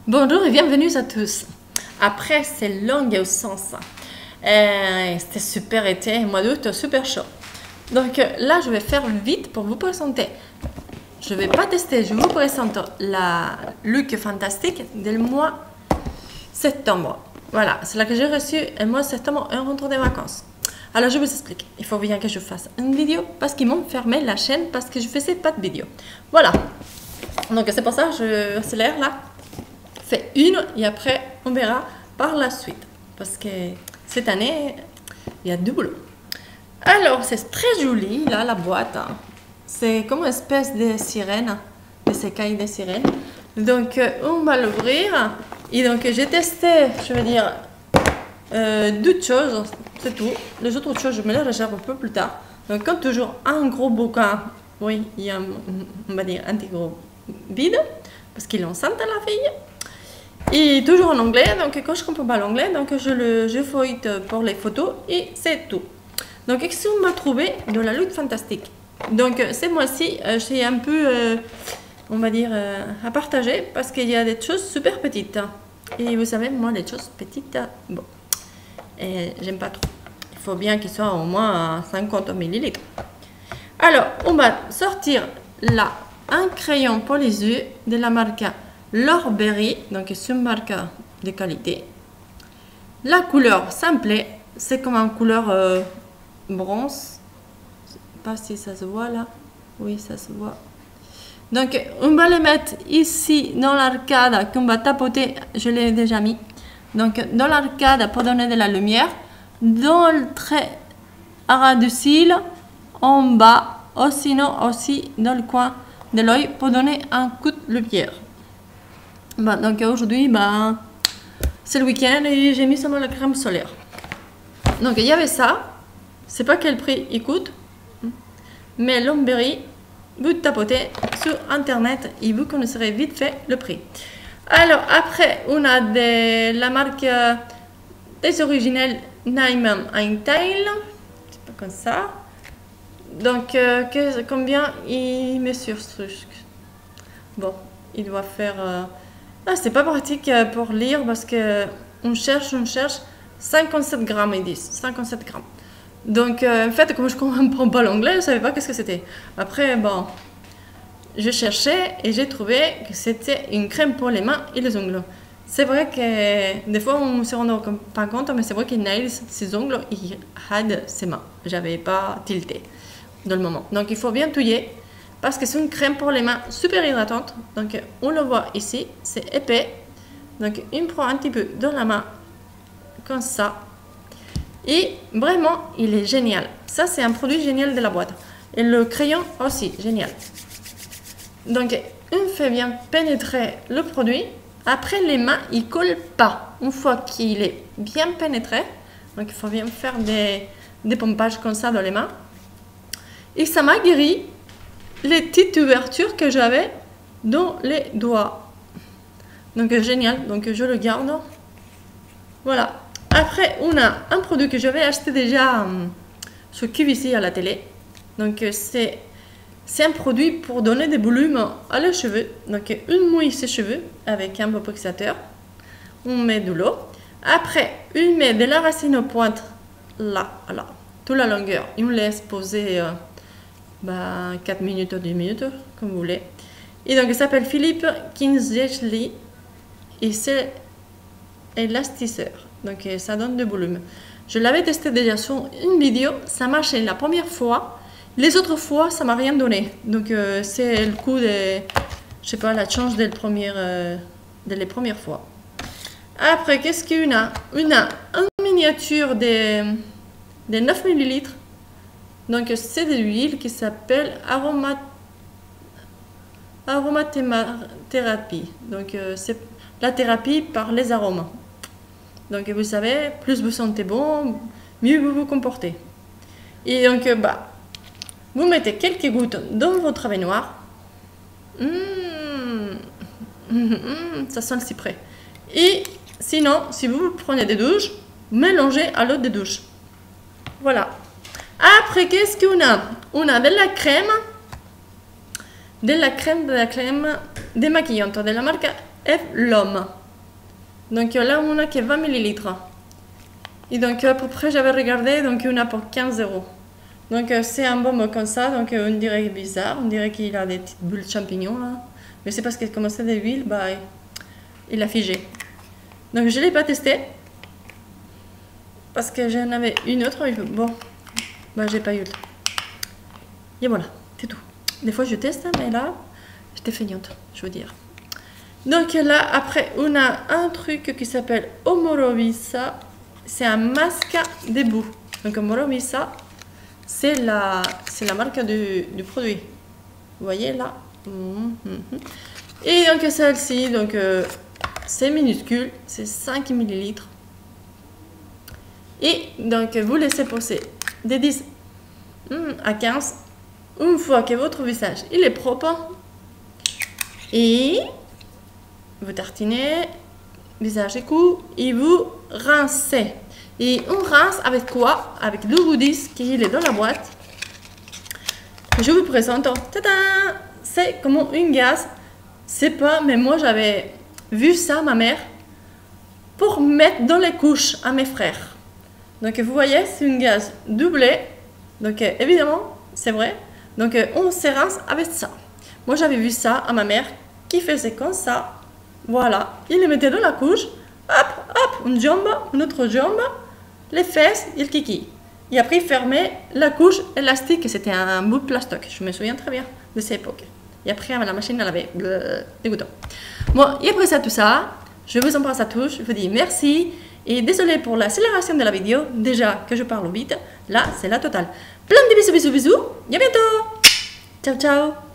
Bonjour et bienvenue à tous. Après ces longues absences, c'était super été, mois d'août super chaud. Donc là, je vais faire vite pour vous présenter. Je ne vais pas tester, je vous présente la look fantastique du mois septembre. Voilà, c'est là que j'ai reçu le mois de septembre un retour des vacances. Alors je vous explique, il faut bien que je fasse une vidéo parce qu'ils m'ont fermé la chaîne parce que je faisais pas de vidéo. Voilà, donc c'est pour ça que je accélère là. Fait une et après on verra par la suite parce que cette année il y a du boulot. Alors c'est très joli là la boîte, c'est comme une espèce de sirène, de écailles de sirène. Donc on va l'ouvrir et donc j'ai testé, je vais dire d'autres choses, c'est tout. Les autres choses je me les réserve un peu plus tard. Donc comme toujours un gros bouquin, oui il y a on va dire un petit gros vide parce qu'il est enceinte la fille. Et toujours en anglais, donc quand je ne comprends pas l'anglais, donc je feuillete pour les photos et c'est tout. Donc qu'est-ce qu'on m'a trouvé de la lutte fantastique? Donc ce mois-ci, j'ai un peu, on va dire, à partager parce qu'il y a des choses super petites. Et vous savez, moi, les choses petites, bon, j'aime pas trop. Il faut bien qu'ils soient au moins à 50 ml. Alors, on va sortir là un crayon pour les yeux de la marque Lorberry, donc c'est une marque de qualité. La couleur simple, c'est comme une couleur bronze. Je sais pas si ça se voit là. Oui, ça se voit. Donc, on va le mettre ici dans l'arcade qu'on va tapoter. Je l'ai déjà mis. Donc, dans l'arcade pour donner de la lumière. Dans le trait à ras du cil, en bas, ou sinon aussi dans le coin de l'œil pour donner un coup de lumière. Bah, donc aujourd'hui, bah, c'est le week-end et j'ai mis seulement la crème solaire. Donc il y avait ça. C'est pas quel prix il coûte. Mais Lorberry, vous tapotez sur internet et vous connaîtrez vite fait le prix. Alors après, on a la marque des originales Neiman Tail. C'est pas comme ça. Donc combien il mesure ce truc? Bon, il doit faire... c'est pas pratique pour lire parce que on cherche 57 grammes, ils disent 57 grammes. Donc en fait, comme je ne comprends pas l'anglais, je ne savais pas qu'est-ce que c'était. Après, bon, je cherchais et j'ai trouvé que c'était une crème pour les mains et les ongles. C'est vrai que des fois on ne se rend pas compte, mais c'est vrai que Nails, ses ongles, il had ses mains. J'avais pas tilté dans le moment. Donc il faut bien touiller. Parce que c'est une crème pour les mains super hydratante. Donc on le voit ici, c'est épais. Donc on prend un petit peu dans la main, comme ça. Et vraiment, il est génial. Ça, c'est un produit génial de la boîte. Et le crayon aussi, génial. Donc on fait bien pénétrer le produit. Après, les mains, il ne colle pas. Une fois qu'il est bien pénétré, donc il faut bien faire des pompages comme ça dans les mains. Et ça m'a guéri les petites ouvertures que j'avais dans les doigts. Donc génial, donc je le garde. Voilà. Après, on a un produit que j'avais acheté déjà sur QVC à la télé. Donc c'est un produit pour donner des volumes à les cheveux. Donc une mouille ses cheveux avec un vaporissateur. On met de l'eau. Après, on met de la racine aux pointes là, toute la longueur. Et on laisse poser 4 minutes ou 10 minutes, comme vous voulez. Et donc, il s'appelle Philippe Kingsley et c'est élastisseur. Donc, ça donne du volume. Je l'avais testé déjà sur une vidéo, ça marchait la première fois. Les autres fois, ça m'a rien donné. Donc, c'est le coup de, je sais pas, la chance de les premières fois. Après, qu'est-ce qu'on a? On a une miniature de 9 ml. Donc c'est de l'huile qui s'appelle aromathérapie. Donc c'est la thérapie par les arômes. Donc vous savez, plus vous sentez bon, mieux vous vous comportez. Et donc vous mettez quelques gouttes dans votre baignoire. Ça sent le cyprès. Et sinon, si vous prenez des douches, mélangez à l'eau de douche. Voilà. Après, qu'est-ce qu'on a? On a de la crème démaquillante de la marque et l'homme. Donc là, on a que 20 millilitres. Et donc, à peu près, j'avais regardé, donc on a pour 15 €. Donc, c'est un baume comme ça, donc on dirait bizarre, on dirait qu'il a des petites bulles de champignons là. Mais c'est parce que comme c'est de l'huile, bah, il a figé. Donc, je ne l'ai pas testé. Parce que j'en avais une autre, bon, bah, j'ai pas eu le temps. Et voilà, c'est tout. Des fois, je teste, mais là, j'étais feignante, je veux dire. Donc là, après, on a un truc qui s'appelle Omorovisa. C'est un masque d'ébout. Donc Omorovisa, c'est la marque du produit. Vous voyez là. Et donc celle-ci, donc c'est minuscule, c'est 5 millilitres. Et donc vous laissez poser de 10 à 15 une fois que votre visage il est propre. Et vous tartinez, visage et cou, et vous rincez. Et on rince avec quoi? Avec le goodies qui est dans la boîte. Je vous présente. C'est comme une gaze. C'est pas, mais moi j'avais vu ça, ma mère, pour mettre dans les couches à mes frères. Donc vous voyez, c'est une gaze doublée. Donc évidemment, c'est vrai. Donc on se rince avec ça. Moi j'avais vu ça à ma mère qui faisait comme ça. Voilà, il les mettait dans la couche, hop, hop, une jambe, une autre jambe, les fesses et le kiki. Et après, il fermait la couche élastique, c'était un bout de plastique, je me souviens très bien de cette époque. Et après, la machine à laver, dégoûtant. Bon, et après ça, tout ça, je vous embrasse à tous, je vous dis merci, et désolé pour l'accélération de la vidéo, déjà que je parle vite, là, c'est la totale. Plein de bisous, bisous, bisous, et à bientôt. Ciao, ciao.